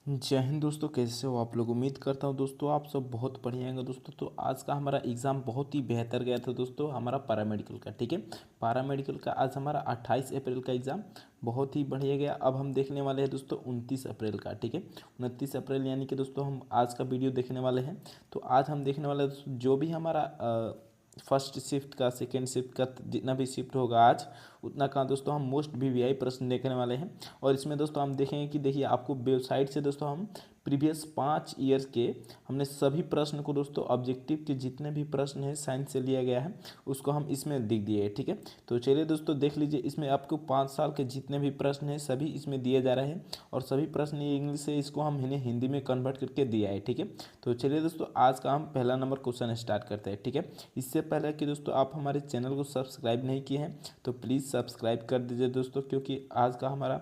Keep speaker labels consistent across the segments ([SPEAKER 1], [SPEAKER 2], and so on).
[SPEAKER 1] जय हिंद दोस्तों, कैसे हो आप लोग। उम्मीद करता हूँ दोस्तों आप सब बहुत बढ़िया होंगे दोस्तों। तो आज का हमारा एग्ज़ाम बहुत ही बेहतर गया था दोस्तों, हमारा पैरामेडिकल का। ठीक है, पैरामेडिकल का आज हमारा 28 अप्रैल का एग्ज़ाम बहुत ही बढ़िया गया। अब हम देखने वाले हैं दोस्तों 29 अप्रैल का। ठीक है, 29 अप्रैल यानी कि दोस्तों हम आज का वीडियो देखने वाले हैं। तो आज हम देखने वाले हैं दोस्तों जो भी हमारा फर्स्ट शिफ्ट का, सेकेंड शिफ्ट का, जितना भी शिफ्ट होगा आज उतना का दोस्तों हम मोस्ट वीवीआई प्रश्न देखने वाले हैं। और इसमें दोस्तों हम देखेंगे कि देखिए आपको वेबसाइट से दोस्तों हम प्रीवियस 5 ईयर्स के हमने सभी प्रश्न को दोस्तों, ऑब्जेक्टिव के जितने भी प्रश्न हैं साइंस से लिया गया है उसको हम इसमें लिख दिए हैं। ठीक है, तो चलिए दोस्तों देख लीजिए, इसमें आपको 5 साल के जितने भी प्रश्न हैं सभी इसमें दिए जा रहे हैं। और सभी प्रश्न ये इंग्लिश से, इसको हम इन्हें हिंदी में कन्वर्ट करके दिया है। ठीक है, तो चलिए दोस्तों आज का हम पहला नंबर क्वेश्चन स्टार्ट करते हैं। ठीक है, इससे पहले कि दोस्तों आप हमारे चैनल को सब्सक्राइब नहीं किए हैं तो प्लीज़ सब्सक्राइब कर दीजिए दोस्तों, क्योंकि आज का हमारा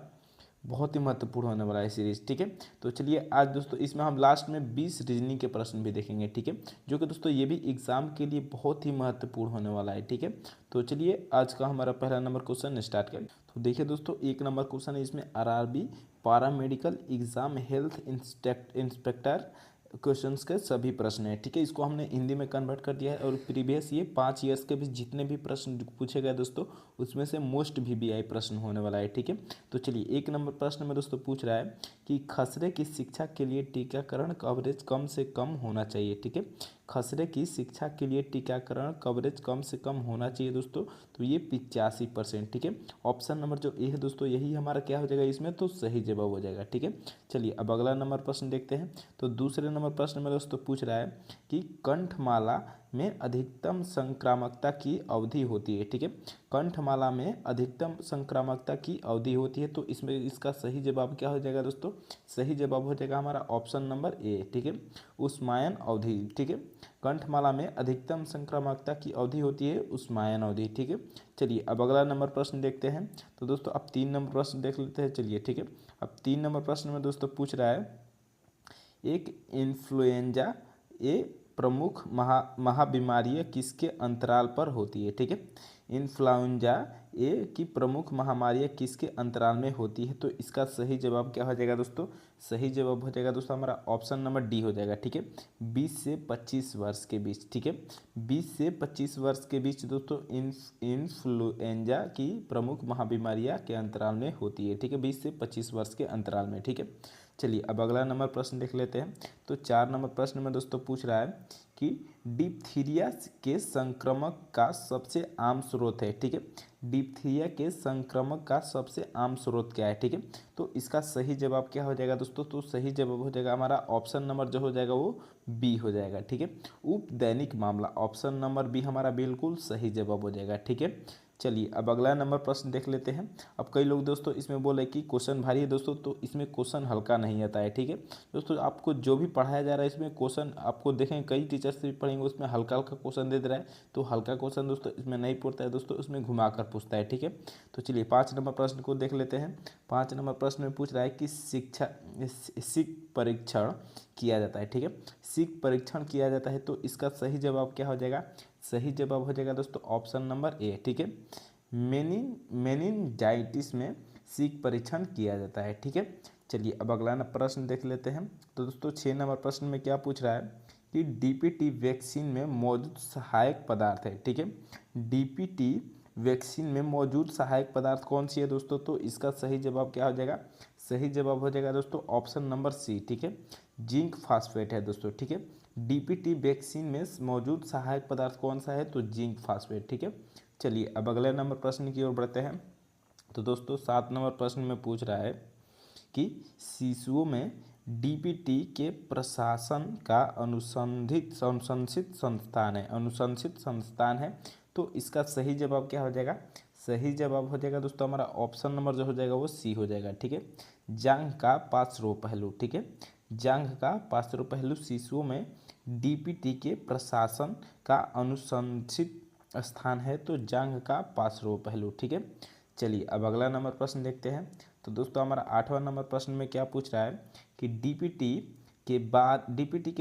[SPEAKER 1] बहुत ही महत्वपूर्ण होने वाला है सीरीज। ठीक है, तो चलिए आज दोस्तों इसमें हम लास्ट में 20 रीजनिंग के प्रश्न भी देखेंगे। ठीक है, जो कि दोस्तों ये भी एग्जाम के लिए बहुत ही महत्वपूर्ण होने वाला है। ठीक है, तो चलिए आज का हमारा पहला नंबर क्वेश्चन स्टार्ट करें। तो देखिए दोस्तों, एक नंबर क्वेश्चन है इसमें, RRB paramedical exam health inspector questions के सभी प्रश्न हैं। ठीक है, इसको हमने हिंदी में कन्वर्ट कर दिया है। और प्रीवियस ये 5 ईयर्स के भी जितने भी प्रश्न पूछे गए दोस्तों उसमें से मोस्ट वीवीआई प्रश्न होने वाला है। ठीक है, तो चलिए एक नंबर प्रश्न में दोस्तों पूछ रहा है कि खसरे की शिक्षा के लिए टीकाकरण कवरेज कम से कम होना चाहिए। ठीक है, खसरे की शिक्षा के लिए टीकाकरण कवरेज कम से कम होना चाहिए दोस्तों, तो ये 85%। ठीक है, ऑप्शन नंबर जो ए है दोस्तों यही हमारा क्या हो जाएगा इसमें, तो सही जवाब हो जाएगा। ठीक है, चलिए अब अगला नंबर प्रश्न देखते हैं। तो दूसरे नंबर प्रश्न में दोस्तों पूछ रहा है कि कंठमाला में अधिकतम संक्रामकता की अवधि होती है। ठीक है, कंठमाला में अधिकतम संक्रामकता की अवधि होती है, तो इसमें इसका सही जवाब क्या हो जाएगा दोस्तों, सही जवाब हो जाएगा हमारा ऑप्शन नंबर ए। ठीक है, उस्मायन अवधि। ठीक है, कंठमाला में अधिकतम संक्रामकता की अवधि होती है उस्मायन अवधि। ठीक है, चलिए अब अगला नंबर प्रश्न देखते हैं। तो दोस्तों अब 3 नंबर प्रश्न देख लेते हैं। चलिए ठीक है, अब 3 नंबर प्रश्न में दोस्तों पूछ रहा है एक इन्फ्लुएंजा ए प्रमुख महाबीमारियाँ किसके अंतराल पर होती है। ठीक है, इन्फ्लुएंजा ए की प्रमुख महामारियाँ किसके अंतराल में होती है, तो इसका सही जवाब क्या हो जाएगा दोस्तों, सही जवाब हो जाएगा दोस्तों हमारा ऑप्शन नंबर डी हो जाएगा। ठीक है, 20 से 25 वर्ष के बीच। ठीक है, 20 से 25 वर्ष के बीच दोस्तों इन्फ्लुएंजा की प्रमुख महाबीमारियाँ के अंतराल में होती है। ठीक है, 20 से 25 वर्ष के अंतराल में। ठीक है, चलिए अब अगला नंबर प्रश्न देख लेते हैं। तो 4 नंबर प्रश्न में दोस्तों पूछ रहा है कि डिप्थीरिया के संक्रमक का सबसे आम स्रोत है। ठीक है, डिप्थीरिया के संक्रमक का सबसे आम स्रोत क्या है। ठीक है, तो इसका सही जवाब क्या हो जाएगा दोस्तों, तो सही जवाब हो जाएगा हमारा ऑप्शन नंबर जो हो जाएगा वो बी हो जाएगा। ठीक है, उपदैनिक मामला, ऑप्शन नंबर बी हमारा बिल्कुल सही जवाब हो जाएगा। ठीक है, चलिए अब अगला नंबर प्रश्न देख लेते हैं। अब कई लोग दोस्तों इसमें बोले कि क्वेश्चन भारी है दोस्तों, तो इसमें क्वेश्चन हल्का नहीं आता है। ठीक है दोस्तों, आपको जो भी पढ़ाया जा रहा है इसमें क्वेश्चन आपको देखें, कई टीचर्स भी पढ़ेंगे उसमें हल्का हल्का क्वेश्चन दे रहा है, तो हल्का क्वेश्चन दोस्तों इसमें नहीं पूछता है दोस्तों, उसमें घुमा कर पूछता है। ठीक है, तो चलिए 5 नंबर प्रश्न को देख लेते हैं। 5 नंबर प्रश्न में पूछ रहा है कि सिक परीक्षण किया जाता है। ठीक है, सिक परीक्षण किया जाता है, तो इसका सही जवाब क्या हो जाएगा, सही जवाब हो जाएगा दोस्तों ऑप्शन नंबर ए। ठीक है, मेनिनजाइटिस में सीक परीक्षण किया जाता है। ठीक है, चलिए अब अगला प्रश्न देख लेते हैं। तो दोस्तों 6 नंबर प्रश्न में क्या पूछ रहा है कि डीपीटी वैक्सीन में मौजूद सहायक पदार्थ है। ठीक है, डीपीटी वैक्सीन में मौजूद सहायक पदार्थ कौन सी है दोस्तों, तो इसका सही जवाब क्या हो जाएगा, सही जवाब हो जाएगा दोस्तों ऑप्शन नंबर सी। ठीक है, जिंक फास्फेट है दोस्तों। ठीक है, डीपीटी वैक्सीन में मौजूद सहायक पदार्थ कौन सा है, तो जिंक फास्फेट। ठीक है, चलिए अब अगले नंबर प्रश्न की ओर बढ़ते हैं। तो दोस्तों 7 नंबर प्रश्न में पूछ रहा है कि शिशुओं में डीपीटी के प्रशासन का अनुशंसित संस्थान है, अनुशंसित संस्थान है, तो इसका सही जवाब क्या हो जाएगा, सही जवाब हो जाएगा दोस्तों हमारा ऑप्शन नंबर जो हो जाएगा वो सी हो जाएगा। ठीक है, जांघ का पार्श्व पहलू। ठीक है, जांघ का पार्श्व पहलू शिशुओं में डीपीटी के प्रशासन का अनुशंसित स्थान है, तो जांघ का पार्श्व पहलू। ठीक है, चलिए अब अगला नंबर प्रश्न देखते हैं। तो दोस्तों हमारा 8वां नंबर प्रश्न में क्या पूछ रहा है कि डीपीटी के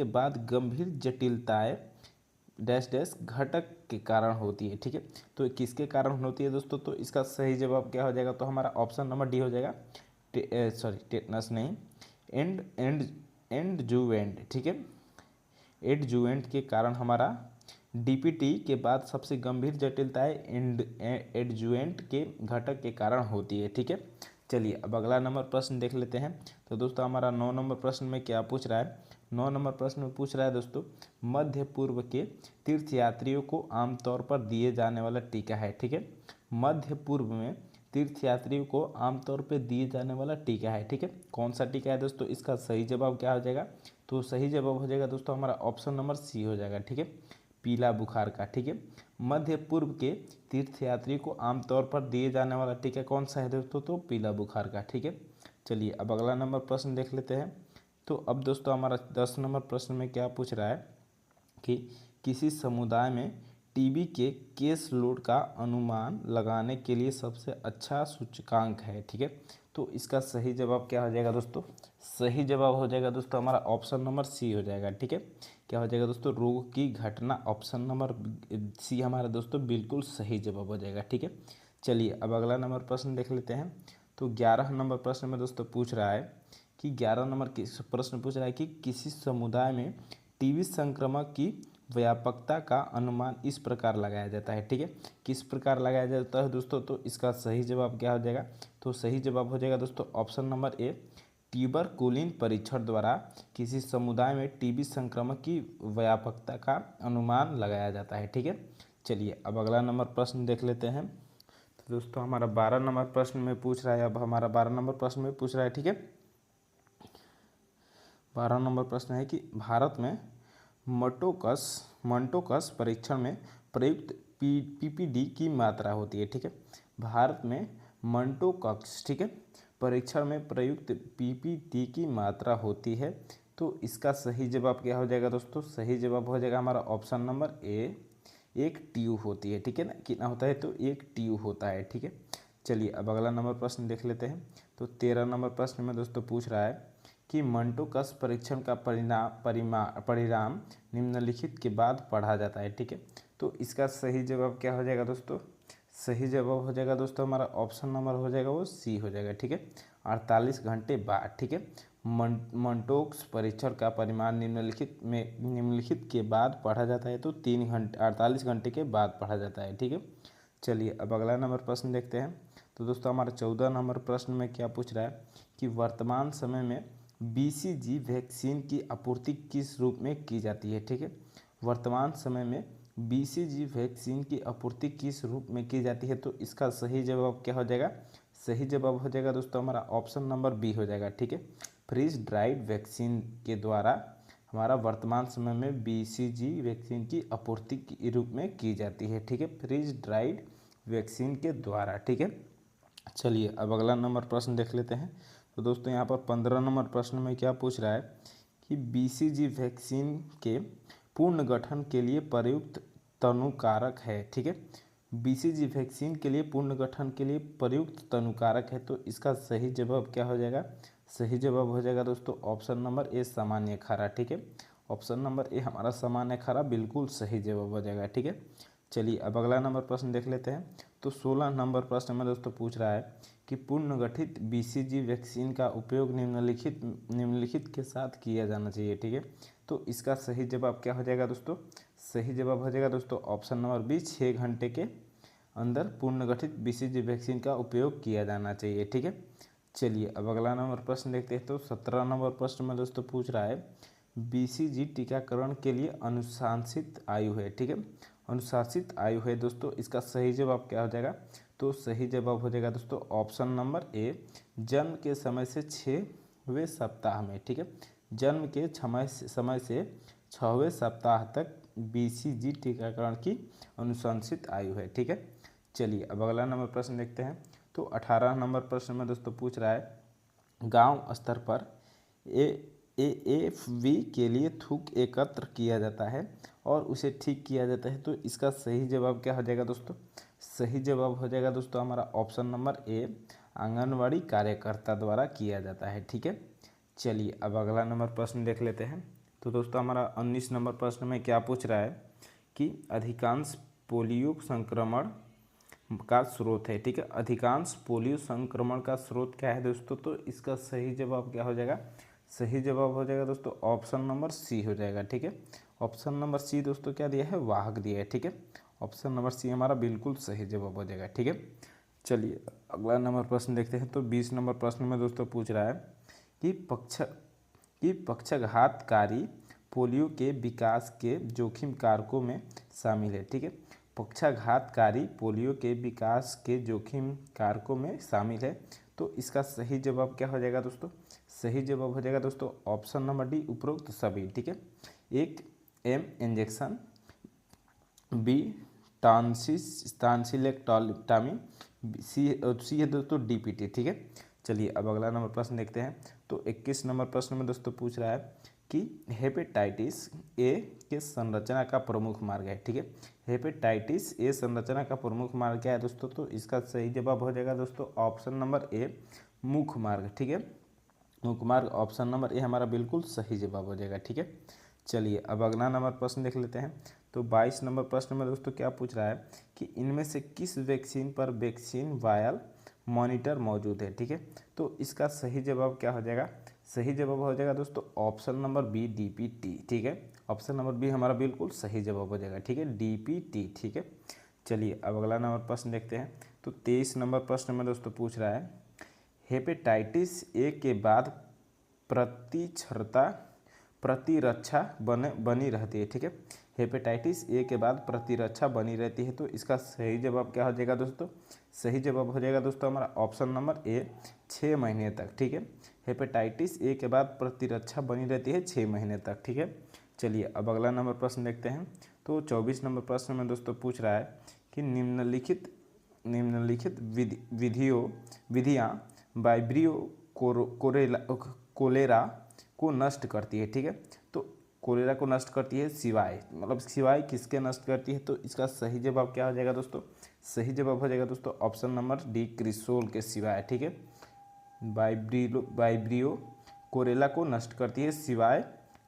[SPEAKER 1] बाद गंभीर जटिलताएं डैश डैश घटक के कारण होती है। ठीक है, तो किसके कारण होती है दोस्तों, तो इसका सही जवाब क्या हो जाएगा, तो हमारा ऑप्शन नंबर डी हो जाएगा, टेटनस नहीं, एंड एंड एडजुवेंट, ठीक है। एडजुवेंट के कारण हमारा डीपीटी के बाद सबसे गंभीर जटिलता है एडजुवेंट के घटक के कारण होती है, ठीक है। चलिए अब अगला नंबर प्रश्न देख लेते हैं। तो दोस्तों हमारा 9 नंबर प्रश्न में क्या पूछ रहा है? 9 नंबर प्रश्न में पूछ रहा है दोस्तों, मध्य पूर्व के तीर्थयात्रियों को आमतौर पर दिए जाने वाला टीका है, ठीक है। मध्य पूर्व में तीर्थयात्रियों को आमतौर पर दिए जाने वाला टीका है, ठीक है। कौन सा टीका है दोस्तों? इसका सही जवाब क्या हो जाएगा? तो सही जवाब हो जाएगा दोस्तों हमारा ऑप्शन नंबर सी हो जाएगा, ठीक है, पीला बुखार का, ठीक है। मध्य पूर्व के तीर्थयात्री को आमतौर पर दिए जाने वाला टीका कौन सा है दोस्तों? तो पीला बुखार का, ठीक है। चलिए अब अगला नंबर प्रश्न देख लेते हैं। तो अब दोस्तों हमारा 10 नंबर प्रश्न में क्या पूछ रहा है कि किसी समुदाय में टीबी के केस लोड का अनुमान लगाने के लिए सबसे अच्छा सूचकांक है, ठीक है। तो इसका सही जवाब क्या हो जाएगा दोस्तों? सही जवाब हो जाएगा दोस्तों हमारा ऑप्शन नंबर सी हो जाएगा, ठीक है। क्या हो जाएगा दोस्तों? रोग की घटना, ऑप्शन नंबर सी हमारा दोस्तों बिल्कुल सही जवाब हो जाएगा, ठीक है। चलिए अब अगला नंबर प्रश्न देख लेते हैं। तो 11 नंबर प्रश्न में दोस्तों पूछ रहा है कि 11 नंबर प्रश्न पूछ रहा है कि किसी समुदाय में टीबी संक्रमण की व्यापकता का अनुमान इस प्रकार लगाया जाता है, ठीक है। किस प्रकार लगाया जाता है दोस्तों? तो इसका सही जवाब क्या हो जाएगा? तो सही जवाब हो जाएगा दोस्तों ऑप्शन नंबर ए, ट्यूबरकुलिन परीक्षण द्वारा किसी समुदाय में टीबी संक्रमण की व्यापकता का अनुमान लगाया जाता है, ठीक है। चलिए अब अगला नंबर प्रश्न देख लेते हैं। तो दोस्तों हमारा 12 नंबर प्रश्न में पूछ रहा है, अब हमारा 12 नंबर प्रश्न में पूछ रहा है, ठीक है। 12 नंबर प्रश्न है कि भारत में मंटोकस परीक्षण में प्रयुक्त पीपीडी की मात्रा होती है, ठीक है। भारत में मंटोकस, ठीक है, परीक्षण में प्रयुक्त पीपीडी की मात्रा होती है। तो इसका सही जवाब क्या हो जाएगा दोस्तों? सही जवाब हो जाएगा हमारा ऑप्शन नंबर ए, एक ट्यूब होती है, ठीक है ना। कितना होता है? तो एक ट्यूब होता है, ठीक है। चलिए अब अगला नंबर प्रश्न देख लेते हैं। तो 13 नंबर प्रश्न में दोस्तों पूछ रहा है कि मंटोकस परीक्षण का परिणाम निम्नलिखित के बाद पढ़ा जाता है, ठीक है। तो इसका सही जवाब क्या हो जाएगा दोस्तों? सही जवाब हो जाएगा दोस्तों हमारा ऑप्शन नंबर हो जाएगा वो सी हो जाएगा, ठीक है, 48 घंटे बाद, ठीक है। मंटोक्स परीक्षण का परिणाम निम्नलिखित के बाद पढ़ा जाता है, तो 48 घंटे के बाद पढ़ा जाता है, ठीक है। चलिए अब अगला नंबर प्रश्न देखते हैं। तो दोस्तों हमारा 14 नंबर प्रश्न में क्या पूछ रहा है कि वर्तमान समय में बीसीजी वैक्सीन की आपूर्ति किस रूप में की जाती है, ठीक है। वर्तमान समय में बीसीजी वैक्सीन की आपूर्ति किस रूप में की जाती है? तो इसका सही जवाब क्या हो जाएगा? सही जवाब हो जाएगा दोस्तों हमारा ऑप्शन नंबर बी हो जाएगा, ठीक है, फ्रीज ड्राइड वैक्सीन के द्वारा हमारा वर्तमान समय में बीसीजी वैक्सीन की आपूर्ति के रूप में की जाती है, ठीक है, फ्रीज ड्राइड वैक्सीन के द्वारा, ठीक है। चलिए अब अगला नंबर प्रश्न देख लेते हैं। तो दोस्तों यहाँ पर 15 नंबर प्रश्न में क्या पूछ रहा है कि बीसीजी वैक्सीन के पूर्ण गठन के लिए प्रयुक्त तनुकारक है, ठीक है। बीसीजी वैक्सीन के लिए पूर्ण गठन के लिए प्रयुक्त तनुकारक है। तो इसका सही जवाब क्या हो जाएगा? सही जवाब हो जाएगा दोस्तों ऑप्शन नंबर ए, सामान्य खारा, ठीक है। ऑप्शन नंबर ए हमारा सामान्य खारा बिल्कुल सही जवाब हो जाएगा, ठीक है। चलिए अब अगला नंबर प्रश्न देख लेते हैं। तो 16 नंबर प्रश्न में दोस्तों पूछ रहा है कि पुनर्गठित बीसीजी वैक्सीन का उपयोग निम्नलिखित के साथ किया जाना चाहिए, ठीक है। तो इसका सही जवाब क्या हो जाएगा दोस्तों? सही जवाब हो जाएगा दोस्तों ऑप्शन नंबर बी, 6 घंटे के अंदर पुनर्गठित बीसीजी वैक्सीन का उपयोग किया जाना चाहिए, ठीक है। चलिए अब अगला नंबर प्रश्न देखते हैं। तो 17 नंबर प्रश्न में दोस्तों पूछ रहा है बीसीजी टीकाकरण के लिए अनुशासित आयु है, ठीक है, अनुशासित आयु है दोस्तों। इसका सही जवाब क्या हो जाएगा? तो सही जवाब हो जाएगा दोस्तों ऑप्शन नंबर ए, जन्म के समय से 6वें सप्ताह में, ठीक है, जन्म के समय से 6वें सप्ताह तक बीसीजी टीकाकरण की अनुशंसित आयु है, ठीक है। चलिए अब अगला नंबर प्रश्न देखते हैं। तो 18 नंबर प्रश्न में दोस्तों पूछ रहा है गांव स्तर पर एएफवी के लिए थूक एकत्र किया जाता है और उसे ठीक किया जाता है। तो इसका सही जवाब क्या हो जाएगा दोस्तों? सही जवाब हो जाएगा दोस्तों हमारा ऑप्शन नंबर ए, आंगनवाड़ी कार्यकर्ता द्वारा किया जाता है, ठीक है। चलिए अब अगला नंबर प्रश्न देख लेते हैं। तो दोस्तों हमारा 19 नंबर प्रश्न में क्या पूछ रहा है कि अधिकांश पोलियो संक्रमण का स्रोत है, ठीक है, अधिकांश पोलियो संक्रमण का स्रोत क्या है दोस्तों? तो इसका सही जवाब क्या हो जाएगा? सही जवाब हो जाएगा दोस्तों ऑप्शन नंबर सी हो जाएगा। ठीक है, ऑप्शन नंबर सी दोस्तों क्या दिया है, वाहक दिया है। ठीक है, ऑप्शन नंबर सी हमारा बिल्कुल सही जवाब हो जाएगा। ठीक है, चलिए अगला नंबर प्रश्न देखते हैं। तो 20 नंबर प्रश्न में दोस्तों पूछ रहा है कि पक्षाघातकारी पोलियो के विकास के जोखिम कारकों में शामिल है। ठीक है, पक्षाघातकारी पोलियो के विकास के जोखिम कारकों में शामिल है। तो इसका सही जवाब क्या हो जाएगा दोस्तों, सही जवाब हो जाएगा दोस्तों ऑप्शन नंबर डी उपरोक्त सभी। ठीक है, एक एम इंजेक्शन, बी टांसिलेक्टॉमी, सी है दोस्तों डीपीटी। ठीक है, चलिए अब अगला नंबर प्रश्न देखते हैं। तो 21 नंबर प्रश्न में दोस्तों पूछ रहा है कि हेपेटाइटिस ए के संरचना का प्रमुख मार्ग है। ठीक है, हेपेटाइटिस ए संरचना का प्रमुख मार्ग क्या है दोस्तों, तो इसका सही जवाब हो जाएगा दोस्तों ऑप्शन नंबर ए मुख्य मार्ग। ठीक है, मुख्य मार्ग ऑप्शन नंबर ए हमारा बिल्कुल सही जवाब हो जाएगा। ठीक है, चलिए अब अगला नंबर प्रश्न देख लेते हैं। तो 22 नंबर प्रश्न में दोस्तों क्या पूछ रहा है कि इनमें से किस वैक्सीन पर वैक्सीन वायल मॉनिटर मौजूद है। ठीक है, तो इसका सही जवाब क्या हो जाएगा, सही जवाब हो जाएगा दोस्तों ऑप्शन नंबर बी डीपीटी। ठीक है, ऑप्शन नंबर बी हमारा बिल्कुल सही जवाब हो जाएगा। ठीक है, डीपीटी। ठीक है, चलिए अब अगला नंबर प्रश्न देखते हैं। तो 23 नंबर प्रश्न में दोस्तों पूछ रहा है हेपेटाइटिस ए के बाद प्रतिरक्षा बनी रहती है। ठीक है, हेपेटाइटिस ए के बाद प्रतिरक्षा बनी रहती है। तो इसका सही जवाब क्या हो जाएगा दोस्तों, सही जवाब हो जाएगा दोस्तों हमारा ऑप्शन नंबर ए 6 महीने तक। ठीक है, हेपेटाइटिस ए के बाद प्रतिरक्षा बनी रहती है 6 महीने तक। ठीक है, चलिए अब अगला नंबर प्रश्न देखते हैं। तो 24 नंबर प्रश्न में दोस्तों पूछ रहा है कि निम्नलिखित विधियाँ वाइब्रियो कोलेरा को नष्ट करती है। ठीक है, तो कोलेरा को नष्ट करती है सिवाय, मतलब सिवाय किसके नष्ट करती है। तो इसका सही जवाब क्या हो जाएगा दोस्तों, सही जवाब हो जाएगा दोस्तों ऑप्शन नंबर डी क्रिसोल के सिवाय। ठीक है, वाइब्रियो कोरेला को नष्ट करती है सिवाय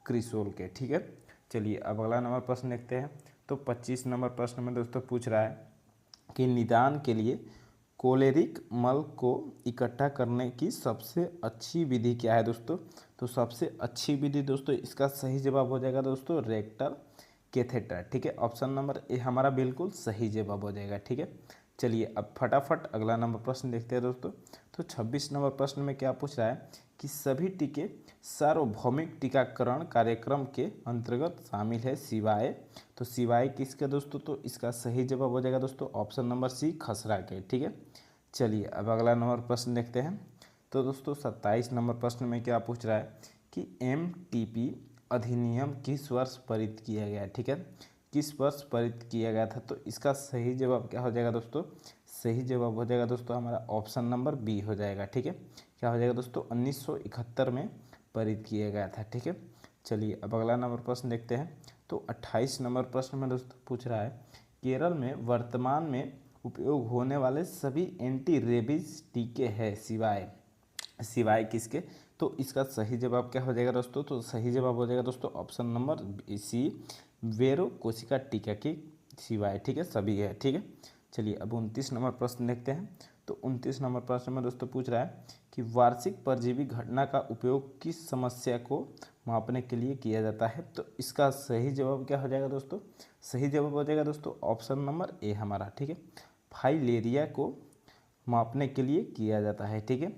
[SPEAKER 1] क्रिसोल के। ठीक है, चलिए अब अगला नंबर प्रश्न देखते हैं। तो 25 नंबर प्रश्न में दोस्तों पूछ रहा है कि निदान के लिए कोलेरिक मल को इकट्ठा करने की सबसे अच्छी विधि क्या है दोस्तों। तो सबसे अच्छी विधि दोस्तों इसका सही जवाब हो जाएगा दोस्तों रेक्टल कैथेटर। ठीक है, ऑप्शन नंबर ए हमारा बिल्कुल सही जवाब हो जाएगा। ठीक है, चलिए अब फटाफट अगला नंबर प्रश्न देखते हैं दोस्तों। तो 26 नंबर प्रश्न में क्या पूछ रहा है कि सभी टीके सार्वभौमिक टीकाकरण कार्यक्रम के अंतर्गत शामिल है सिवाय, तो सिवाय किसके दोस्तों, तो इसका सही जवाब हो जाएगा दोस्तों ऑप्शन नंबर सी खसरा के। ठीक है, चलिए अब अगला नंबर प्रश्न देखते हैं। तो दोस्तों 27 नंबर प्रश्न में क्या पूछ रहा है कि MTP अधिनियम किस वर्ष पारित किया गया है। ठीक है, किस वर्ष पारित किया गया था। तो इसका सही जवाब क्या हो जाएगा दोस्तों, सही जवाब हो जाएगा दोस्तों हमारा ऑप्शन नंबर बी हो जाएगा। ठीक है, क्या हो जाएगा दोस्तों 1971 में पारित किया गया था। ठीक है, चलिए अब अगला नंबर प्रश्न देखते हैं। तो 28 नंबर प्रश्न में दोस्तों पूछ रहा है केरल में वर्तमान में उपयोग होने वाले सभी एंटी रेबीज टीके हैं सिवाय किसके। तो इसका सही जवाब क्या हो जाएगा दोस्तों, तो सही जवाब हो जाएगा दोस्तों ऑप्शन नंबर सी वेरो कोशिका टीका के सिवाय। ठीक है, सभी है। ठीक है, चलिए अब 29 नंबर प्रश्न देखते हैं। तो 29 नंबर प्रश्न में दोस्तों पूछ रहा है कि वार्षिक परजीवी घटना का उपयोग किस समस्या को मापने के लिए किया जाता है। तो इसका सही जवाब क्या हो जाएगा दोस्तों, सही जवाब हो जाएगा दोस्तों ऑप्शन नंबर ए हमारा। ठीक है, फाइलेरिया को मापने के लिए किया जाता है। ठीक है,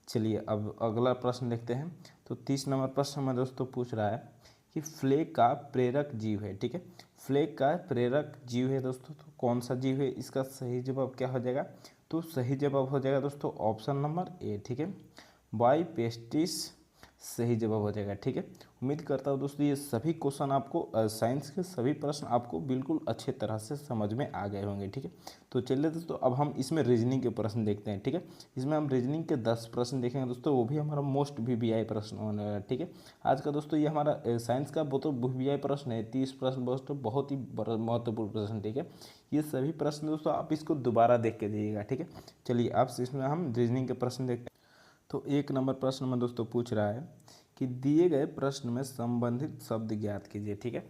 [SPEAKER 1] चलिए अब अगला प्रश्न देखते हैं। तो 30 नंबर प्रश्न में दोस्तों पूछ रहा है कि फ्लेग का प्रेरक जीव है। ठीक है, फ्लेग का प्रेरक जीव है दोस्तों, तो कौन सा जीव है, इसका सही जवाब क्या हो जाएगा, तो सही जवाब हो जाएगा दोस्तों ऑप्शन नंबर ए। ठीक है, बाईपेस्टिस सही जवाब हो जाएगा। ठीक है, उम्मीद करता हूँ दोस्तों ये सभी क्वेश्चन आपको साइंस के सभी प्रश्न आपको बिल्कुल अच्छे तरह से समझ में आ गए होंगे। ठीक है, तो चलिए दोस्तों अब हम इसमें रीजनिंग के प्रश्न देखते हैं। ठीक है, इसमें हम रीजनिंग के 10 प्रश्न देखेंगे दोस्तों, वो भी हमारा मोस्ट VVI प्रश्न होने वाला है। ठीक है, आज का दोस्तों ये हमारा साइंस का बहुत VVI प्रश्न है, 30 प्रश्न दोस्तों बहुत ही महत्वपूर्ण प्रश्न। ठीक है, ये सभी प्रश्न दोस्तों आप इसको दोबारा देख के जाइएगा। ठीक है, चलिए अब इसमें हम रीजनिंग के प्रश्न देखते हैं। तो 1 नंबर प्रश्न में दोस्तों पूछ रहा है कि दिए गए प्रश्न में संबंधित शब्द ज्ञात कीजिए। ठीक है,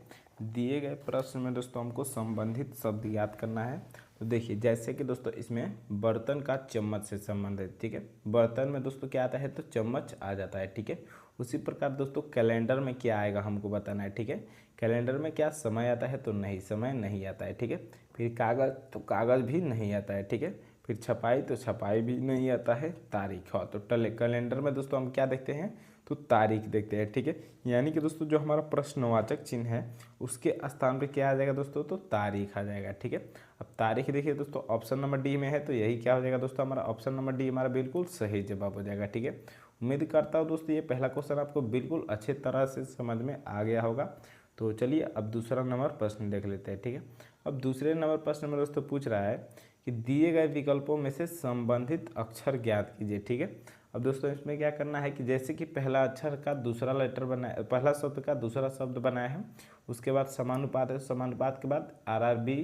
[SPEAKER 1] दिए गए प्रश्न में दोस्तों हमको संबंधित शब्द याद करना है। तो देखिए जैसे कि दोस्तों इसमें बर्तन का चम्मच से संबंधित। ठीक है, बर्तन में दोस्तों क्या आता है, तो चम्मच आ जाता है। ठीक है, उसी प्रकार दोस्तों कैलेंडर में क्या आएगा हमको बताना है, ठीक है। कैलेंडर में क्या समय आता है, तो नहीं, समय नहीं आता है, ठीक है। फिर कागज़, तो कागज़ भी नहीं आता है, ठीक है। फिर छपाई, तो छपाई भी नहीं आता है। तारीख, हाँ, तो कैलेंडर में दोस्तों हम क्या देखते हैं, तो तारीख देखते हैं, ठीक है। यानी कि दोस्तों जो हमारा प्रश्नवाचक चिन्ह है उसके स्थान पे क्या आ जाएगा दोस्तों, तो तारीख आ जाएगा, ठीक है। अब तारीख देखिए दोस्तों, ऑप्शन नंबर डी में है, तो यही क्या हो जाएगा दोस्तों, हमारा ऑप्शन नंबर डी हमारा बिल्कुल सही जवाब हो जाएगा, ठीक है। उम्मीद करता हूँ दोस्तों ये पहला क्वेश्चन आपको बिल्कुल अच्छे तरह से समझ में आ गया होगा। तो चलिए अब दूसरा नंबर प्रश्न देख लेते हैं, ठीक है। अब दूसरे नंबर प्रश्न में दोस्तों पूछ रहा है कि दिए गए विकल्पों में से संबंधित अक्षर ज्ञात कीजिए, ठीक है। अब दोस्तों इसमें क्या करना है कि जैसे कि पहला अक्षर का दूसरा लेटर बनाया, पहला शब्द का दूसरा शब्द बनाया है, उसके बाद समानुपात है, समानुपात के बाद आरआरबी,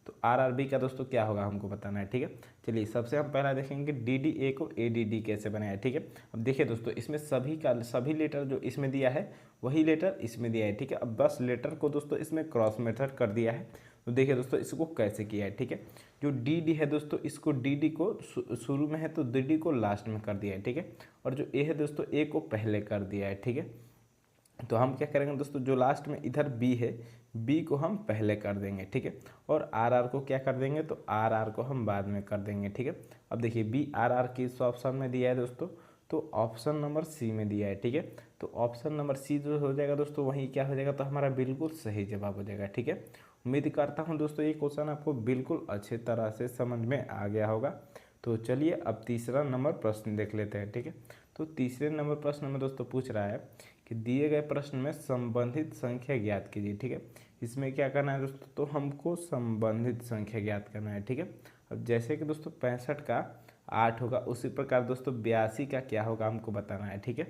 [SPEAKER 1] तो आरआरबी का दोस्तों क्या होगा हमको बताना है, ठीक है। चलिए सबसे हम पहला देखेंगे डीडीए को एडीडी कैसे बनाया है, ठीक है। अब देखिए दोस्तों इसमें सभी लेटर जो इसमें दिया है वही लेटर इसमें दिया है, ठीक है। अब बस लेटर को दोस्तों इसमें क्रॉस मेथड कर दिया है। तो देखिए दोस्तों इसको कैसे किया है, ठीक है। जो डी डी है दोस्तों, इसको डी डी को शुरू में है तो डी डी को लास्ट में कर दिया है, ठीक है। और जो ए है दोस्तों, ए को पहले कर दिया है, ठीक है। तो हम क्या करेंगे दोस्तों, जो लास्ट में इधर बी है, बी को हम पहले कर देंगे, ठीक है। और आर आर को क्या कर देंगे, तो आर आर को हम बाद में कर देंगे, ठीक है। अब देखिए बी आर आर किस ऑप्शन में दिया है दोस्तों, तो ऑप्शन नंबर सी में दिया है, ठीक है। तो ऑप्शन नंबर सी जो हो जाएगा दोस्तों, वही क्या हो जाएगा, तो हमारा बिल्कुल सही जवाब हो जाएगा, ठीक है। उम्मीद करता हूँ दोस्तों ये क्वेश्चन आपको बिल्कुल अच्छे तरह से समझ में आ गया होगा। तो चलिए अब तीसरा नंबर प्रश्न देख लेते हैं, ठीक है। तो तीसरे नंबर प्रश्न में दोस्तों पूछ रहा है कि दिए गए प्रश्न में संबंधित संख्या ज्ञात कीजिए, ठीक है। इसमें क्या करना है दोस्तों, तो हमको संबंधित संख्या ज्ञात करना है, ठीक है। अब जैसे कि दोस्तों 65 का 8 होगा, उसी प्रकार दोस्तों 82 का क्या होगा हमको बताना है, ठीक है।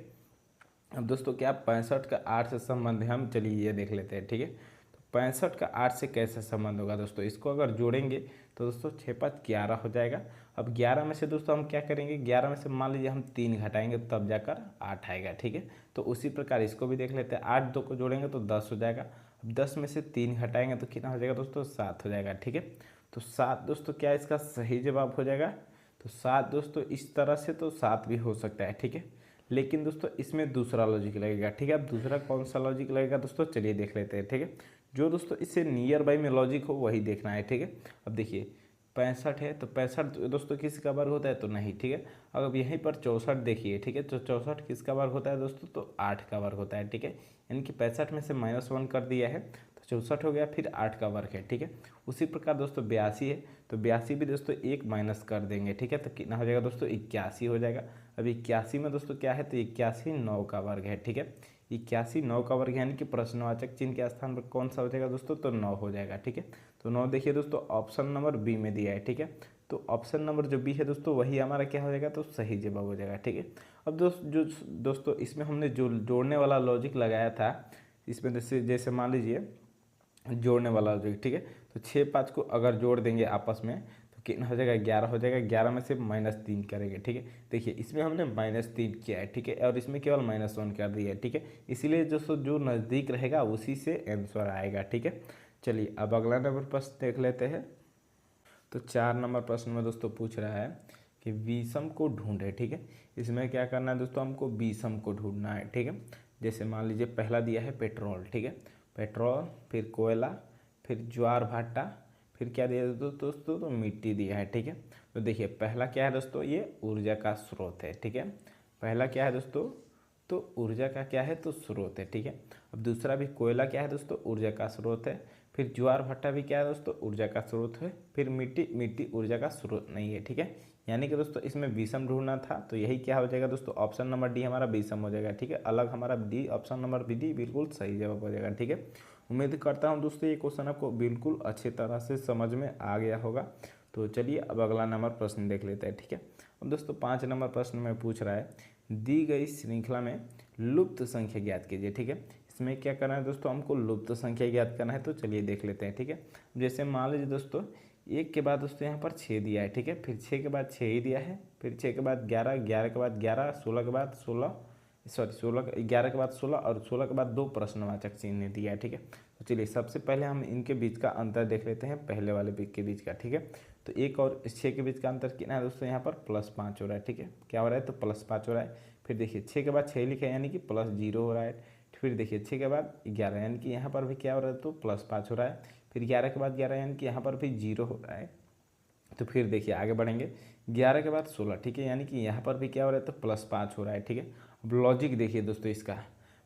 [SPEAKER 1] अब दोस्तों क्या 65 का 8 से संबंध है, हम चलिए ये देख लेते हैं, ठीक है। तो 65 का 8 से कैसे संबंध होगा दोस्तों, इसको अगर जोड़ेंगे तो दोस्तों 6 5 11 हो जाएगा। अब 11 में से दोस्तों हम क्या करेंगे, 11 में से मान लीजिए हम 3 घटाएंगे तब जाकर 8 आएगा, ठीक है। तो उसी प्रकार इसको भी देख लेते हैं, 8 2 को जोड़ेंगे तो 10 हो जाएगा। अब 10 में से 3 घटाएंगे तो कितना हो जाएगा दोस्तों, 7 हो जाएगा, ठीक है। तो 7 दोस्तों क्या इसका सही जवाब हो जाएगा। तो 7 दोस्तों इस तरह से तो 7 भी हो सकता है, ठीक है। लेकिन दोस्तों इसमें दूसरा लॉजिक लगेगा, ठीक है। अब दूसरा कौन सा लॉजिक लगेगा दोस्तों, चलिए देख लेते हैं, ठीक है। जो दोस्तों इससे नियर बाई में लॉजिक हो वही देखना है, ठीक है। अब देखिए 65 है तो 65 दोस्तों किसका वर्ग होता है, तो नहीं, ठीक है। अब यहीं पर 64 देखिए, ठीक है। तो 64 किसका वर्ग होता है दोस्तों, तो 8 का वर्ग होता है, ठीक है। यानी कि 65 में से -1 कर दिया है तो 64 हो गया, फिर 8 का वर्ग है, ठीक है। उसी प्रकार दोस्तों 82 है तो 82 भी दोस्तों 1 माइनस कर देंगे, ठीक है। तो कितना हो जाएगा दोस्तों, 81 हो जाएगा। अब 81 में दोस्तों क्या है, तो 81 9 का वर्ग है, ठीक है। 81 9 का वर्ग यानी कि प्रश्नवाचक चिन्ह के स्थान पर कौन सा हो जाएगा दोस्तों, तो 9 हो जाएगा, ठीक है। तो 9 देखिए दोस्तों ऑप्शन नंबर बी में दिया है, ठीक है। तो ऑप्शन नंबर जो बी है दोस्तों वही हमारा क्या हो जाएगा, तो सही जवाब हो जाएगा, ठीक है। अब दोस्तों इसमें हमने जो जोड़ने वाला लॉजिक लगाया था, इसमें जैसे मान लीजिए जोड़ने वाला लॉजिक, ठीक है। तो 6 5 को अगर जोड़ देंगे आपस में तो कितना हो जाएगा, 11 हो जाएगा। 11 में से -3 करेंगे, ठीक है। देखिए इसमें हमने -3 किया है, ठीक है। और इसमें केवल -1 कर दिया है, ठीक है। इसीलिए दोस्तों जो नज़दीक रहेगा उसी से आंसर आएगा, ठीक है। चलिए अब अगला नंबर प्रश्न देख लेते हैं। तो 4 नंबर प्रश्न में दोस्तों पूछ रहा है कि विषम को ढूंढे, ठीक है। इसमें क्या करना है दोस्तों, हमको विषम को ढूंढना है, ठीक है। जैसे मान लीजिए पहला दिया है पेट्रोल, ठीक है। पेट्रोल, फिर कोयला, फिर ज्वार भाटा, फिर क्या दिया है दोस्तों, तो मिट्टी दिया है, ठीक है। तो देखिए पहला क्या है दोस्तों, ये ऊर्जा का स्रोत है, ठीक है। पहला क्या है दोस्तों, तो ऊर्जा का क्या है, तो स्रोत है, ठीक है। अब दूसरा भी कोयला क्या है दोस्तों, ऊर्जा का स्रोत है। फिर ज्वार भट्टा भी क्या है दोस्तों, ऊर्जा का स्रोत है। फिर मिट्टी ऊर्जा का स्रोत नहीं है, ठीक है। यानी कि दोस्तों इसमें विषम ढूंढना था तो यही क्या हो जाएगा दोस्तों, ऑप्शन नंबर डी हमारा विषम हो जाएगा, ठीक है। अलग हमारा डी, ऑप्शन नंबर डी बिल्कुल सही जवाब हो जाएगा, ठीक है। उम्मीद करता हूँ दोस्तों ये क्वेश्चन आपको बिल्कुल अच्छे तरह से समझ में आ गया होगा। तो चलिए अब अगला नंबर प्रश्न देख लेते हैं, ठीक है। अब दोस्तों 5 नंबर प्रश्न में पूछ रहा है, दी गई श्रृंखला में लुप्त संख्या ज्ञात कीजिए, ठीक है। इसमें क्या करना है दोस्तों, हमको लुप्त संख्या ज्ञात करना है। तो चलिए देख लेते हैं, ठीक है। जैसे मान लीजिए दोस्तों 1 के बाद दोस्तों यहाँ पर 6 दिया है, ठीक है। फिर 6 के बाद 6 ही दिया है, फिर 6 के बाद 11, 11 के बाद 11, 16 के बाद 16, 11 के बाद 16 और 16 के बाद 2 प्रश्नवाचक चिन्ह दिया है, ठीक है। तो चलिए सबसे पहले हम इनके बीच का अंतर देख लेते हैं, पहले वाले के बीच का, ठीक है। तो 1 और 6 के बीच का अंतर कितना है दोस्तों, यहाँ पर +5 हो रहा है, ठीक है। क्या हो रहा है, तो +5 हो रहा है। फिर देखिए 6 के बाद 6 लिखा है यानी कि प्लस 0 हो रहा है। फिर देखिए 6 के बाद 11 यानी कि यहाँ पर भी क्या हो रहा है तो प्लस 5 हो रहा है। फिर 11 के बाद 11 यानी कि यहाँ पर भी 0 हो रहा है। तो फिर देखिए आगे बढ़ेंगे 11 के बाद 16, ठीक है, यानी कि यहाँ पर भी क्या हो रहा है तो प्लस 5 हो रहा है, ठीक है। अब लॉजिक देखिए दोस्तों इसका,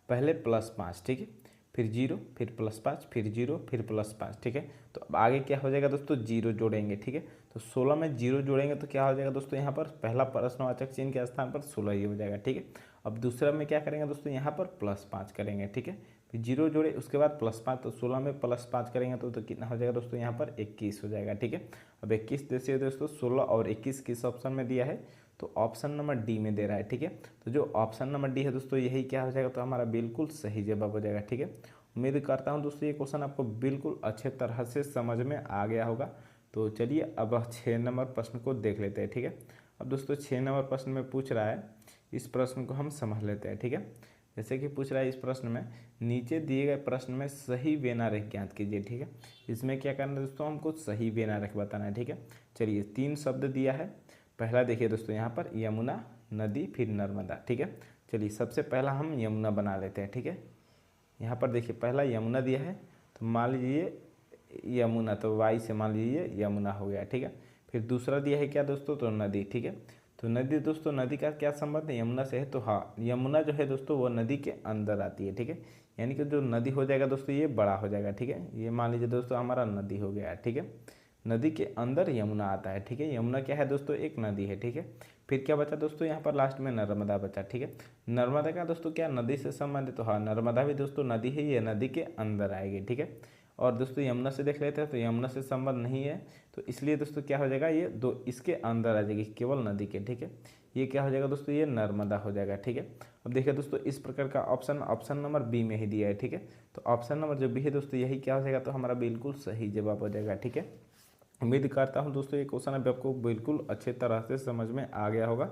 [SPEAKER 1] पहले प्लस 5, ठीक है, फिर 0, फिर प्लस 5, फिर 0, फिर प्लस 5, ठीक है। तो अब आगे क्या हो जाएगा दोस्तों, 0 जोड़ेंगे, ठीक है। तो 16 में 0 जोड़ेंगे तो क्या हो जाएगा दोस्तों, यहाँ पर पहला प्रश्नवाचक चिन्ह के स्थान पर 16 ही हो जाएगा, ठीक है। अब दूसरा में क्या करेंगे दोस्तों, यहाँ पर प्लस 5 करेंगे, ठीक है। फिर 0 जोड़े उसके बाद प्लस 5, तो 16 में प्लस 5 करेंगे तो कितना हो जाएगा दोस्तों, यहाँ पर 21 हो जाएगा, ठीक है। अब 21 जैसे दोस्तों 16 और 21 किस ऑप्शन में दिया है, तो ऑप्शन नंबर डी में दे रहा है, ठीक है। तो जो ऑप्शन नंबर डी है दोस्तों यही क्या हो जाएगा, तो हमारा बिल्कुल सही जवाब हो जाएगा, ठीक है। उम्मीद करता हूँ दोस्तों ये क्वेश्चन आपको बिल्कुल अच्छे तरह से समझ में आ गया होगा। तो चलिए अब 6 नंबर प्रश्न को देख लेते हैं, ठीक है। अब दोस्तों 6 नंबर प्रश्न में पूछ रहा है, इस प्रश्न को हम समझ लेते हैं, ठीक है। जैसे कि पूछ रहा है इस प्रश्न में, नीचे दिए गए प्रश्न में सही वेनारेख ज्ञात कीजिए, ठीक है। इसमें क्या करना है दोस्तों, हमको सही वेनारेख बताना है, ठीक है। चलिए 3 शब्द दिया है। पहला देखिए दोस्तों यहाँ पर यमुना, नदी, फिर नर्मदा, ठीक है। चलिए सबसे पहला हम यमुना बना लेते हैं, ठीक है। यहाँ पर देखिए पहला यमुना दिया है, तो मान लीजिए यमुना, तो वाई से मान लीजिए यमुना हो गया, ठीक है। फिर दूसरा दिया है क्या दोस्तों, तो नदी, ठीक है। तो नदी दोस्तों, नदी का क्या संबंध है, यमुना से है, तो हाँ यमुना जो है दोस्तों वो नदी के अंदर आती है, ठीक है। यानी कि जो नदी हो जाएगा दोस्तों ये बड़ा हो जाएगा, ठीक है। ये मान लीजिए दोस्तों हमारा नदी हो गया, ठीक है। नदी के अंदर यमुना आता है, ठीक है। यमुना क्या है दोस्तों, एक नदी है, ठीक है। फिर क्या बचा दोस्तों, यहाँ पर लास्ट में नर्मदा बचा, ठीक है। नर्मदा का दोस्तों क्या नदी से संबंधित, तो हाँ नर्मदा भी दोस्तों नदी है, ये नदी के अंदर आएगी, ठीक है। और दोस्तों यमुना से देख लेते हैं, तो यमुना से संबंध नहीं है, तो इसलिए दोस्तों क्या हो जाएगा, ये दो इसके अंदर आ जाएगी, केवल नदी के, ठीक है। ये क्या हो जाएगा दोस्तों, ये नर्मदा हो जाएगा, ठीक है। अब देखिए दोस्तों इस प्रकार का ऑप्शन नंबर बी में ही दिया है, ठीक है। तो ऑप्शन नंबर जो बी है दोस्तों यही क्या हो जाएगा, तो हमारा बिल्कुल सही जवाब हो जाएगा, ठीक है। उम्मीद करता हूं दोस्तों ये क्वेश्चन अभी आपको बिल्कुल अच्छे तरह से समझ में आ गया होगा।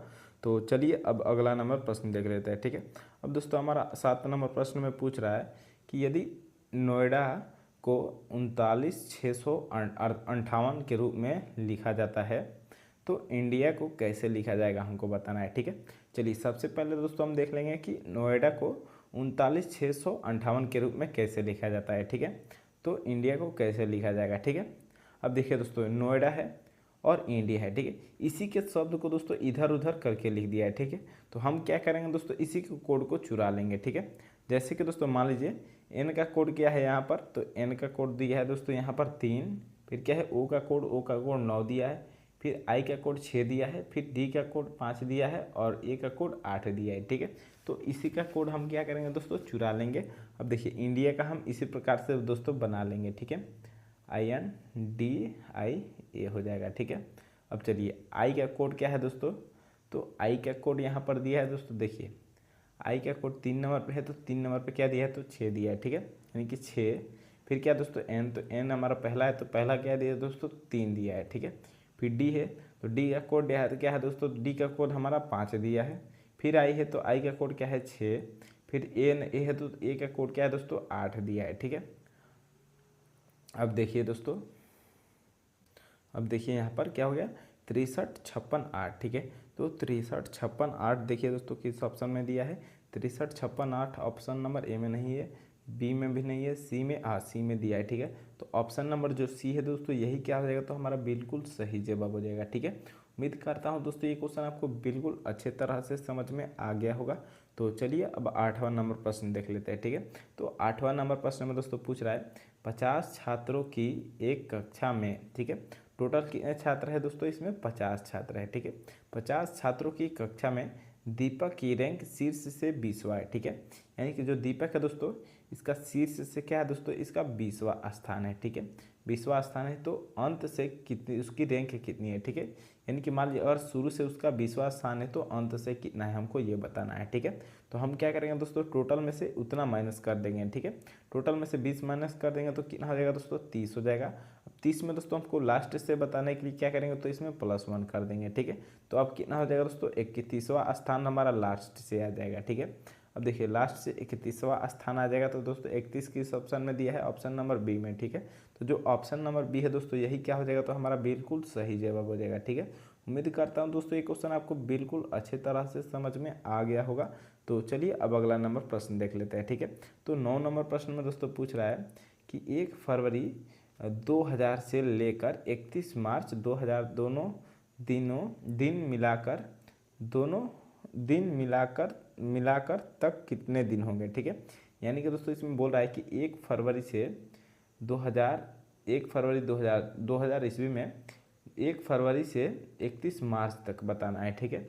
[SPEAKER 1] तो चलिए अब अगला नंबर प्रश्न देख लेते हैं, ठीक है। अब दोस्तों हमारा 7 नंबर प्रश्न में पूछ रहा है कि यदि नोएडा को 39,658 के रूप में लिखा जाता है तो इंडिया को कैसे लिखा जाएगा, हमको बताना है, ठीक है। चलिए सबसे पहले दोस्तों हम देख लेंगे कि नोएडा को 39,658 के रूप में कैसे लिखा जाता है, ठीक है। तो इंडिया को कैसे लिखा जाएगा, ठीक है। अब देखिए दोस्तों नोएडा है और इंडिया है, ठीक है। इसी के शब्द को दोस्तों इधर उधर करके लिख दिया है, ठीक है। तो हम क्या करेंगे दोस्तों, इसी के कोड को चुरा लेंगे, ठीक है। जैसे कि दोस्तों मान लीजिए एन का कोड क्या है यहाँ पर, तो एन का कोड दिया है दोस्तों यहाँ पर 3, फिर क्या है ओ का कोड 9 दिया है, फिर आई का कोड 6 दिया है, फिर डी का कोड 5 दिया है और ए का कोड 8 दिया है, ठीक है। तो इसी का कोड हम क्या करेंगे दोस्तों, चुरा लेंगे। अब देखिए इंडिया का हम इसी प्रकार से दोस्तों बना लेंगे, ठीक है। INDIA हो जाएगा, ठीक है। अब चलिए आई का कोड क्या है दोस्तों, तो आई का कोड यहाँ पर दिया है दोस्तों, देखिए आई का कोड 3 नंबर पे है, तो 3 नंबर पे क्या दिया है, तो 6 दिया है, ठीक है, यानी कि 6। फिर क्या दोस्तों एन, तो एन हमारा पहला है, तो पहला क्या दिया है दोस्तों, 3 दिया है, ठीक है। फिर डी है, तो डी का कोड दिया है, तो क्या है दोस्तों, डी का कोड हमारा 5 दिया है। फिर आई है, तो आई का कोड क्या है 6। फिर ए है, तो ए का कोड क्या है दोस्तों 8 दिया है, ठीक है। अब देखिए दोस्तों, अब देखिए यहाँ पर क्या हो गया, 63, 56, 8, ठीक है। तो 63, 56, 8 देखिए दोस्तों किस ऑप्शन में दिया है, 63, 56, 8 ऑप्शन नंबर ए में नहीं है, बी में भी नहीं है, सी में, सी में दिया है, ठीक है। तो ऑप्शन नंबर जो सी है दोस्तों यही क्या हो जाएगा, तो हमारा बिल्कुल सही जवाब हो जाएगा, ठीक है। उम्मीद करता हूँ दोस्तों ये क्वेश्चन आपको बिल्कुल अच्छे तरह से समझ में आ गया होगा। तो चलिए अब 8वां नंबर प्रश्न देख लेते हैं, ठीक है। तो 8वां नंबर प्रश्न में दोस्तों पूछ रहा है 50 छात्रों की एक कक्षा में, ठीक है। टोटल कितने छात्र है दोस्तों, इसमें 50 छात्र है, ठीक है। 50 छात्रों की कक्षा में दीपक की रैंक शीर्ष से 20वां है, ठीक है। यानी कि जो दीपक है दोस्तों इसका शीर्ष से क्या है दोस्तों, इसका 20वां स्थान है, ठीक है। 20वां स्थान है, तो अंत से कितनी उसकी रैंक कितनी है, ठीक है। यानी कि मान लीजिए अगर शुरू से उसका 20वां स्थान है तो अंत से कितना है हमको ये बताना है, ठीक है। तो हम क्या करेंगे दोस्तों, टोटल में से उतना माइनस कर देंगे, ठीक है। टोटल में से 20 माइनस कर देंगे तो कितना हो जाएगा दोस्तों, 30 हो जाएगा। अब 30 में दोस्तों हमको लास्ट से बताने के लिए क्या करेंगे, तो इसमें +1 कर देंगे, ठीक है। तो अब कितना हो जाएगा दोस्तों, 31वां स्थान हमारा लास्ट से आ जाएगा, ठीक है। अब देखिए लास्ट से 31वां स्थान आ जाएगा, तो दोस्तों 31 किस ऑप्शन में दिया है, ऑप्शन नंबर बी में, ठीक है। तो जो ऑप्शन नंबर बी है दोस्तों यही क्या हो जाएगा, तो हमारा बिल्कुल सही जवाब हो जाएगा, ठीक है। उम्मीद करता हूँ दोस्तों ये क्वेश्चन आपको बिल्कुल अच्छे तरह से समझ में आ गया होगा। तो चलिए अब अगला नंबर प्रश्न देख लेते हैं, ठीक है। तो 9 नंबर प्रश्न में दोस्तों पूछ रहा है कि 1 फरवरी 2000 से लेकर 31 मार्च 2000 दोनों दिन मिलाकर तक कितने दिन होंगे, ठीक है। यानी कि दोस्तों इसमें बोल रहा है कि 1 फरवरी से 2000 ईस्वी में 1 फरवरी से 31 मार्च तक बताना है, ठीक है।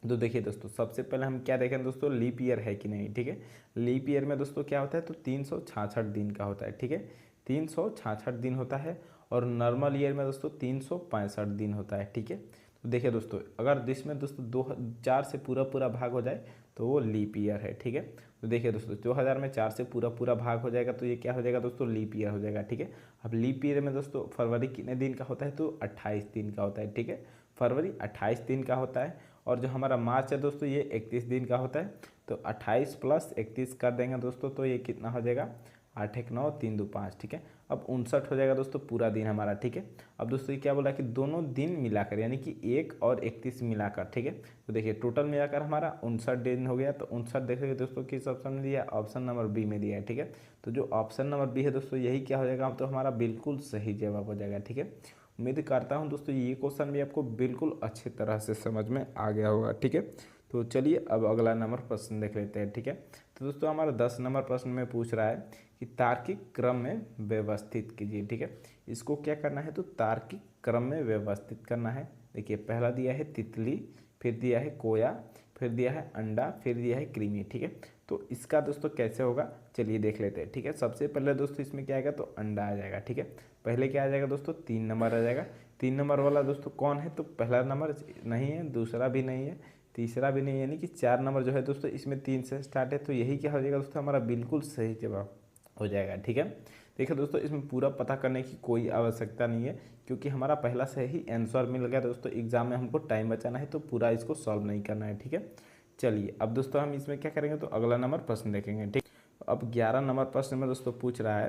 [SPEAKER 1] तो देखिए दोस्तों सबसे पहले हम क्या देखें दोस्तों, लीप ईयर है कि नहीं, ठीक है। लीप ईयर में दोस्तों क्या होता है, तो 366 दिन का होता है, ठीक है। 366 दिन होता है। और नॉर्मल ईयर में दोस्तों 365 दिन होता है, ठीक है। तो देखिए दोस्तों अगर जिसमें दोस्तों 2000 से पूरा भाग हो जाए तो वो लीप ईयर है, ठीक है। तो देखिए दोस्तों 2000 में 4 से पूरा भाग हो जाएगा तो ये क्या हो जाएगा दोस्तों, लीप ईयर हो जाएगा, ठीक है। अब लीप ईयर में दोस्तों फरवरी कितने दिन का होता है, तो 28 दिन का होता है, ठीक है। फरवरी 28 दिन का होता है। और जो हमारा मार्च है दोस्तों ये 31 दिन का होता है। तो 28 + 31 कर देंगे दोस्तों तो ये कितना हो जाएगा, 8 1 9 3 2 5, ठीक है। अब 59 हो जाएगा दोस्तों पूरा दिन हमारा, ठीक है। अब दोस्तों ये क्या बोला कि दोनों दिन मिलाकर यानी कि 1 और 31 मिलाकर, ठीक है। तो देखिए टोटल मिलाकर हमारा 59 दिन हो गया। तो 59 देखेंगे दोस्तों किस ऑप्शन में दिया है, ऑप्शन नंबर बी में दिया है, ठीक है। तो जो ऑप्शन नंबर बी है दोस्तों यही क्या हो जाएगा, तो हमारा बिल्कुल सही जवाब हो जाएगा, ठीक है। उम्मीद करता हूँ दोस्तों ये क्वेश्चन भी आपको बिल्कुल अच्छे तरह से समझ में आ गया होगा, ठीक है। तो चलिए अब अगला नंबर प्रश्न देख लेते हैं, ठीक है। तो दोस्तों हमारा 10 नंबर प्रश्न में पूछ रहा है कि तार्किक क्रम में व्यवस्थित कीजिए, ठीक है। इसको क्या करना है, तो तार्किक क्रम में व्यवस्थित करना है। देखिए पहला दिया है तितली, फिर दिया है कोया, फिर दिया है अंडा, फिर दिया है कृमि, ठीक है। तो इसका दोस्तों कैसे होगा चलिए देख लेते हैं, ठीक है। सबसे पहले दोस्तों इसमें क्या आएगा, तो अंडा आ जाएगा, ठीक है। पहले क्या आ जाएगा दोस्तों, 3 नंबर आ जाएगा। 3 नंबर वाला दोस्तों कौन है, तो पहला नंबर नहीं है, दूसरा भी नहीं है, तीसरा भी नहीं है, यानी कि 4 नंबर जो है दोस्तों इसमें 3 से स्टार्ट है। तो यही क्या हो जाएगा दोस्तों, हमारा बिल्कुल सही जवाब हो जाएगा, ठीक है। देखिए दोस्तों इसमें पूरा पता करने की कोई आवश्यकता नहीं है क्योंकि हमारा पहला से ही आंसर मिल गया दोस्तों। एग्जाम में हमको टाइम बचाना है तो पूरा इसको सॉल्व नहीं करना है, ठीक है। चलिए अब दोस्तों हम इसमें क्या करेंगे, तो अगला नंबर प्रश्न देखेंगे, ठीक। अब 11 नंबर प्रश्न में दोस्तों पूछ रहा है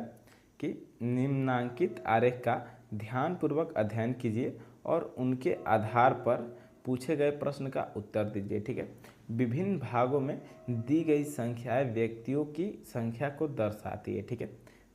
[SPEAKER 1] कि निम्नांकित आरेख का ध्यानपूर्वक अध्ययन कीजिए और उनके आधार पर पूछे गए प्रश्न का उत्तर दीजिए, ठीक है। विभिन्न भागों में दी गई संख्याएं व्यक्तियों की संख्या को दर्शाती है, ठीक है।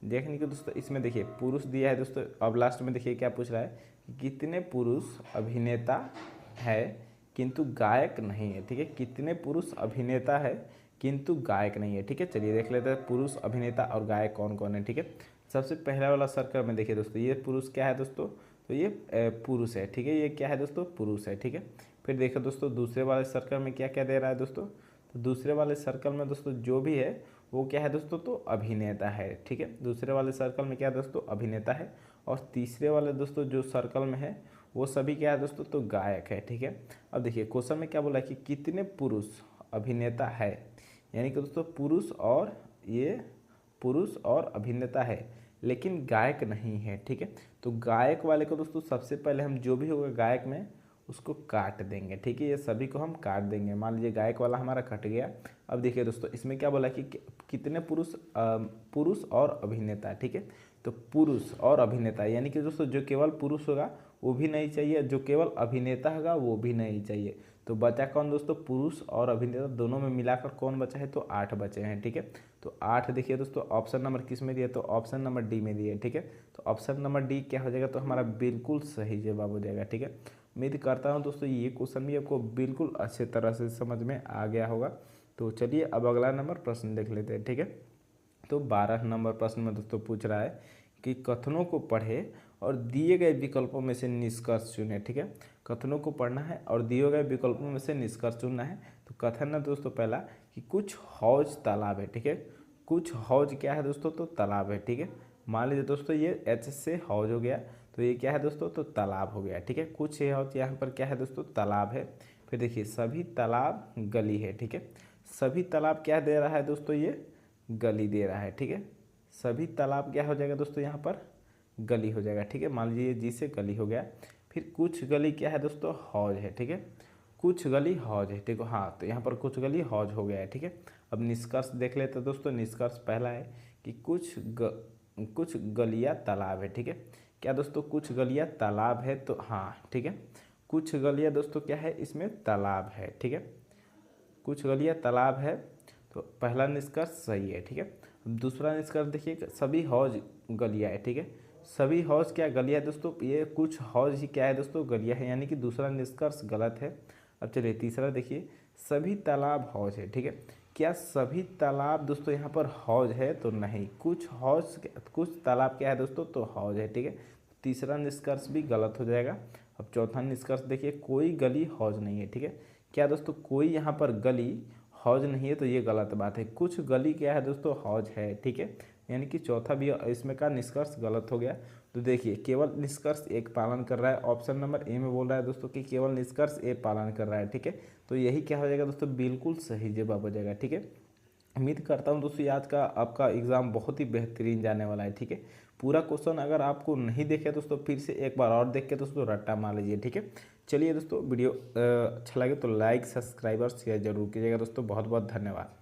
[SPEAKER 1] देखने के दोस्तों इसमें देखिए पुरुष दिया है दोस्तों। अब लास्ट में देखिए क्या पूछ रहा है कि कितने पुरुष अभिनेता है किंतु गायक नहीं है, ठीक है। कितने पुरुष अभिनेता है किंतु गायक नहीं है, ठीक है। चलिए देख लेते हैं पुरुष अभिनेता और गायक कौन कौन है, ठीक है। सबसे पहला वाला सर्कल में देखिए दोस्तों ये पुरुष क्या है दोस्तों, तो ये पुरुष है, ठीक है। ये क्या है दोस्तों, पुरुष है, ठीक है। फिर देखो दोस्तों दूसरे वाले सर्कल में क्या क्या दे रहा है दोस्तों, तो दूसरे वाले सर्कल में दोस्तों जो भी है वो क्या है दोस्तों, तो अभिनेता है, ठीक है। दूसरे वाले सर्कल में क्या है दोस्तों, अभिनेता है। और तीसरे वाले दोस्तों जो सर्कल में है वो सभी क्या है दोस्तों, तो गायक है, ठीक है। अब देखिए क्वेश्चन में क्या बोला कि कितने पुरुष अभिनेता है, यानी कि दोस्तों पुरुष और अभिनेता है लेकिन गायक नहीं है, ठीक है। तो गायक वाले को दोस्तों सबसे पहले हम जो भी होगा गायक में उसको काट देंगे, ठीक है। ये सभी को हम काट देंगे। मान लीजिए गायक वाला हमारा कट गया। अब देखिए दोस्तों इसमें क्या बोला कि कितने पुरुष और अभिनेता, ठीक है। तो पुरुष और अभिनेता यानी कि दोस्तों जो केवल पुरुष होगा वो भी नहीं चाहिए, जो केवल अभिनेता होगा वो भी नहीं चाहिए। तो बचा कौन दोस्तों, पुरुष और अभिनेता दोनों में मिलाकर कौन बचा है, तो 8 बचे हैं, ठीक है। तो 8 देखिए दोस्तों ऑप्शन नंबर किस में दिया, तो ऑप्शन नंबर डी में दिया है, ठीक है। तो ऑप्शन नंबर डी क्या हो जाएगा, तो हमारा बिल्कुल सही जवाब हो जाएगा, ठीक है। उम्मीद करता हूँ दोस्तों ये क्वेश्चन भी आपको बिल्कुल अच्छे तरह से समझ में आ गया होगा। तो चलिए अब अगला नंबर प्रश्न देख लेते हैं, ठीक है। तो 12 नंबर प्रश्न में दोस्तों पूछ रहा है कि कथनों को पढ़े और दिए गए विकल्पों में से निष्कर्ष चुने, ठीक है। कथनों को पढ़ना है और दिए गए विकल्पों में से निष्कर्ष चुनना है। तो कथन है दोस्तों पहला कि कुछ हौज तालाब है, ठीक है। कुछ हौज क्या है दोस्तों, तो तालाब है, ठीक है। मान लीजिए दोस्तों ये एच से हौज हो गया तो ये क्या है दोस्तों, तो तालाब हो गया, ठीक है। कुछ ये हौज यहाँ पर क्या है दोस्तों, तालाब है। फिर देखिए सभी तालाब गली है, ठीक है। सभी तालाब क्या दे रहा है दोस्तों, ये गली दे रहा है, ठीक है। सभी तालाब क्या हो जाएगा दोस्तों, यहाँ पर गली हो जाएगा, ठीक है। मान लीजिए जी से गली हो गया। फिर कुछ गली क्या है दोस्तों, हौज है, ठीक है। कुछ गली हौज है, ठीक है। हाँ तो यहाँ पर कुछ गली हौज हो गया है, ठीक है। अब निष्कर्ष देख लेते हैं दोस्तों। निष्कर्ष पहला है कि कुछ गलियाँ तालाब है, ठीक है। क्या दोस्तों कुछ गलियाँ तालाब है, तो हाँ ठीक है। कुछ गलियाँ दोस्तों क्या है, इसमें तालाब है। ठीक है, कुछ गलियाँ तालाब है, तो पहला निष्कर्ष सही है। ठीक है, अब दूसरा निष्कर्ष देखिए, सभी हौज गलियाँ है। ठीक है, सभी हौज क्या गलियाँ दोस्तों, ये कुछ हौज ही क्या है दोस्तों, गलियाँ है, यानी कि दूसरा निष्कर्ष गलत है। अब चलिए तीसरा देखिए, सभी तालाब हौज है। ठीक है, क्या सभी तालाब दोस्तों यहाँ पर हौज है, तो नहीं। कुछ तालाब क्या है दोस्तों, तो हौज है। ठीक है, तीसरा निष्कर्ष भी गलत हो जाएगा। अब चौथा निष्कर्ष देखिए, कोई गली हौज नहीं है। ठीक है, क्या दोस्तों कोई यहाँ पर गली हौज नहीं है, तो ये गलत बात है। कुछ गली क्या है दोस्तों, हौज है। ठीक है, यानी कि चौथा भी इसमें का निष्कर्ष गलत हो गया। तो देखिए केवल निष्कर्ष एक पालन कर रहा है, ऑप्शन नंबर ए में बोल रहा है दोस्तों कि केवल निष्कर्ष ए पालन कर रहा है। ठीक है, तो यही क्या हो जाएगा दोस्तों, बिल्कुल सही जवाब हो जाएगा। ठीक है, उम्मीद करता हूँ दोस्तों आज का आपका एग्ज़ाम बहुत ही बेहतरीन जाने वाला है। ठीक है, पूरा क्वेश्चन अगर आपको नहीं देखे दोस्तों, फिर से एक बार और देख के दोस्तों रट्टा मार लीजिए। ठीक है, चलिए दोस्तों, वीडियो अच्छा लगे तो लाइक, सब्सक्राइब और शेयर जरूर कीजिएगा दोस्तों। बहुत बहुत धन्यवाद।